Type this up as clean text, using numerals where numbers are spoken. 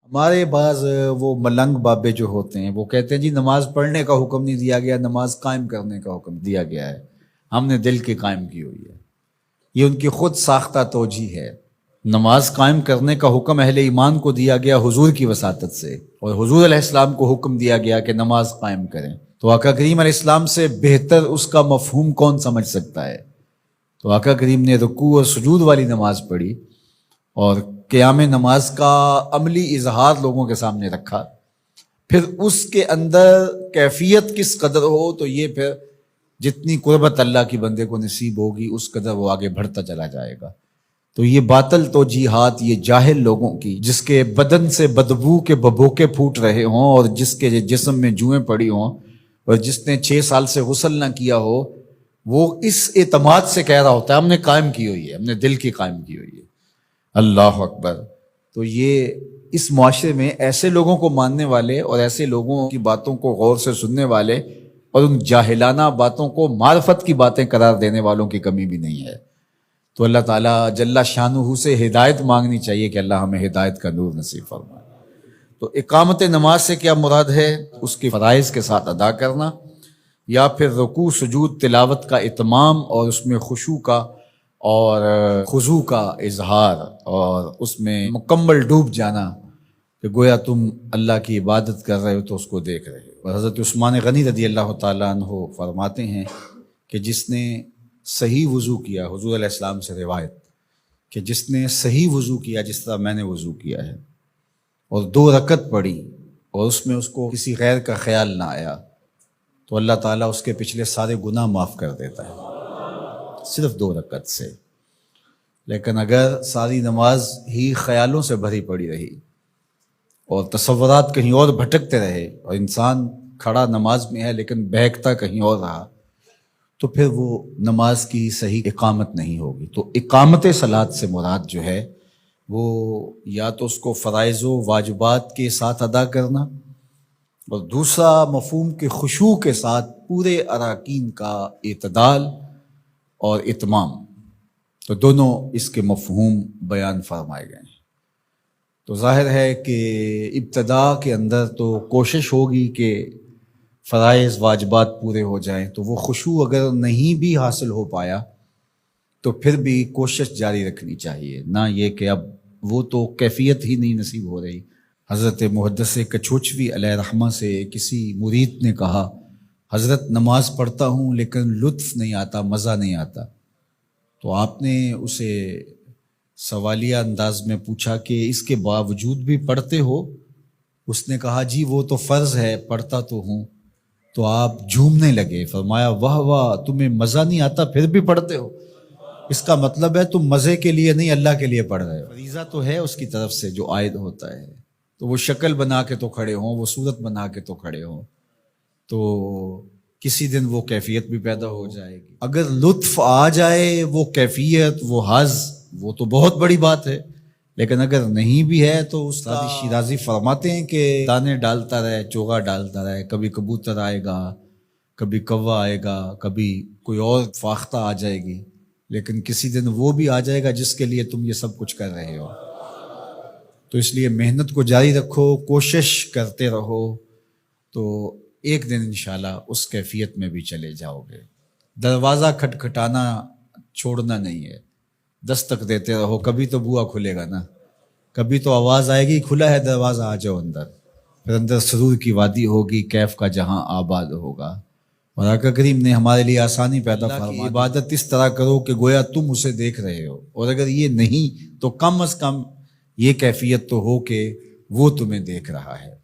ہمارے بعض وہ ملنگ بابے جو ہوتے ہیں وہ کہتے ہیں جی نماز پڑھنے کا حکم نہیں دیا گیا، نماز قائم کرنے کا حکم دیا گیا ہے، ہم نے دل کی قائم کی ہوئی ہے۔ یہ ان کی خود ساختہ توجیہ ہے۔ نماز قائم کرنے کا حکم اہل ایمان کو دیا گیا حضور کی وساطت سے، اور حضور علیہ السلام کو حکم دیا گیا کہ نماز قائم کریں، تو آقا کریم علیہ السلام سے بہتر اس کا مفہوم کون سمجھ سکتا ہے؟ تو آقا کریم نے رکوع اور سجود والی نماز پڑھی اور قیام نماز کا عملی اظہار لوگوں کے سامنے رکھا، پھر اس کے اندر کیفیت کس قدر ہو تو یہ پھر جتنی قربت اللہ کی بندے کو نصیب ہوگی اس قدر وہ آگے بڑھتا چلا جائے گا۔ تو یہ باطل توجیہات، یہ جاہل لوگوں کی، جس کے بدن سے بدبو کے ببوکے پھوٹ رہے ہوں اور جس کے جسم میں جوئیں پڑی ہوں اور جس نے 6 سال سے غسل نہ کیا ہو، وہ اس اعتماد سے کہہ رہا ہوتا ہے ہم نے قائم کی ہوئی ہے، ہم نے دل کی قائم کی ہوئی ہے۔ اللہ اکبر۔ تو یہ اس معاشرے میں ایسے لوگوں کو ماننے والے اور ایسے لوگوں کی باتوں کو غور سے سننے والے اور ان جاہلانہ باتوں کو معرفت کی باتیں قرار دینے والوں کی کمی بھی نہیں ہے۔ تو اللہ تعالیٰ جل شانہ سے ہدایت مانگنی چاہیے کہ اللہ ہمیں ہدایت کا نور نصیب فرمائے۔ تو اقامت نماز سے کیا مراد ہے؟ اس کی فرائض کے ساتھ ادا کرنا، یا پھر رکوع سجود تلاوت کا اتمام اور اس میں خشوع کا اور خضوع کا اظہار اور اس میں مکمل ڈوب جانا کہ گویا تم اللہ کی عبادت کر رہے ہو تو اس کو دیکھ رہے ہو۔ اور حضرت عثمان غنی رضی اللہ تعالیٰ عنہ فرماتے ہیں کہ جس نے صحیح وضو کیا، حضور علیہ السلام سے روایت کہ جس نے صحیح وضو کیا جس طرح میں نے وضو کیا ہے اور 2 رکعت پڑھی اور اس میں اس کو کسی غیر کا خیال نہ آیا تو اللہ تعالیٰ اس کے پچھلے سارے گناہ معاف کر دیتا ہے صرف 2 رکعت سے۔ لیکن اگر ساری نماز ہی خیالوں سے بھری پڑی رہی اور تصورات کہیں اور بھٹکتے رہے اور انسان کھڑا نماز میں ہے لیکن بہکتا کہیں اور رہا تو پھر وہ نماز کی صحیح اقامت نہیں ہوگی۔ تو اقامت صلاۃ سے مراد جو ہے وہ یا تو اس کو فرائض و واجبات کے ساتھ ادا کرنا، اور دوسرا مفہوم کے خشوع کے ساتھ پورے اراکین کا اعتدال اور اتمام، تو دونوں اس کے مفہوم بیان فرمائے گئے ہیں۔ تو ظاہر ہے کہ ابتدا کے اندر تو کوشش ہوگی کہ فرائض واجبات پورے ہو جائیں، تو وہ خشوع اگر نہیں بھی حاصل ہو پایا تو پھر بھی کوشش جاری رکھنی چاہیے، نہ یہ کہ اب وہ تو کیفیت ہی نہیں نصیب ہو رہی۔ حضرت محدث کچھوچوی علیہ رحمہ سے کسی مرید نے کہا حضرت نماز پڑھتا ہوں لیکن لطف نہیں آتا، مزہ نہیں آتا۔ تو آپ نے اسے سوالیہ انداز میں پوچھا کہ اس کے باوجود بھی پڑھتے ہو؟ اس نے کہا جی وہ تو فرض ہے، پڑھتا تو ہوں۔ تو آپ جھومنے لگے، فرمایا واہ واہ، تمہیں مزہ نہیں آتا پھر بھی پڑھتے ہو؟ اس کا مطلب ہے تم مزے کے لیے نہیں اللہ کے لیے پڑھ رہے ہو۔ فریضہ تو ہے اس کی طرف سے جو عائد ہوتا ہے، تو وہ شکل بنا کے تو کھڑے ہوں، وہ صورت بنا کے تو کھڑے ہوں، تو کسی دن وہ کیفیت بھی پیدا ہو جائے گی۔ اگر لطف آ جائے، وہ کیفیت، وہ حظ، وہ تو بہت بڑی بات ہے، لیکن اگر نہیں بھی ہے تو استاد شیرازی فرماتے ہیں کہ دانے ڈالتا رہے، چوغا ڈالتا رہے، کبھی کبوتر آئے گا، کبھی کوا آئے گا، کبھی کوئی اور فاختہ آ جائے گی، لیکن کسی دن وہ بھی آ جائے گا جس کے لیے تم یہ سب کچھ کر رہے ہو۔ تو اس لیے محنت کو جاری رکھو، کوشش کرتے رہو، تو ایک دن انشاءاللہ اس کیفیت میں بھی چلے جاؤ گے۔ دروازہ کھٹکھٹانا چھوڑنا نہیں ہے، دستک دیتے رہو، کبھی تو بوا کھلے گا نا، کبھی تو آواز آئے گی کھلا ہے دروازہ آ جاؤ اندر، پھر اندر سرور کی وادی ہوگی، کیف کا جہاں آباد ہوگا۔ اور آقا کریم نے ہمارے لیے آسانی پیدا فرمائی، عبادت اس طرح کرو کہ گویا تم اسے دیکھ رہے ہو، اور اگر یہ نہیں تو کم از کم یہ کیفیت تو ہو کہ وہ تمہیں دیکھ رہا ہے۔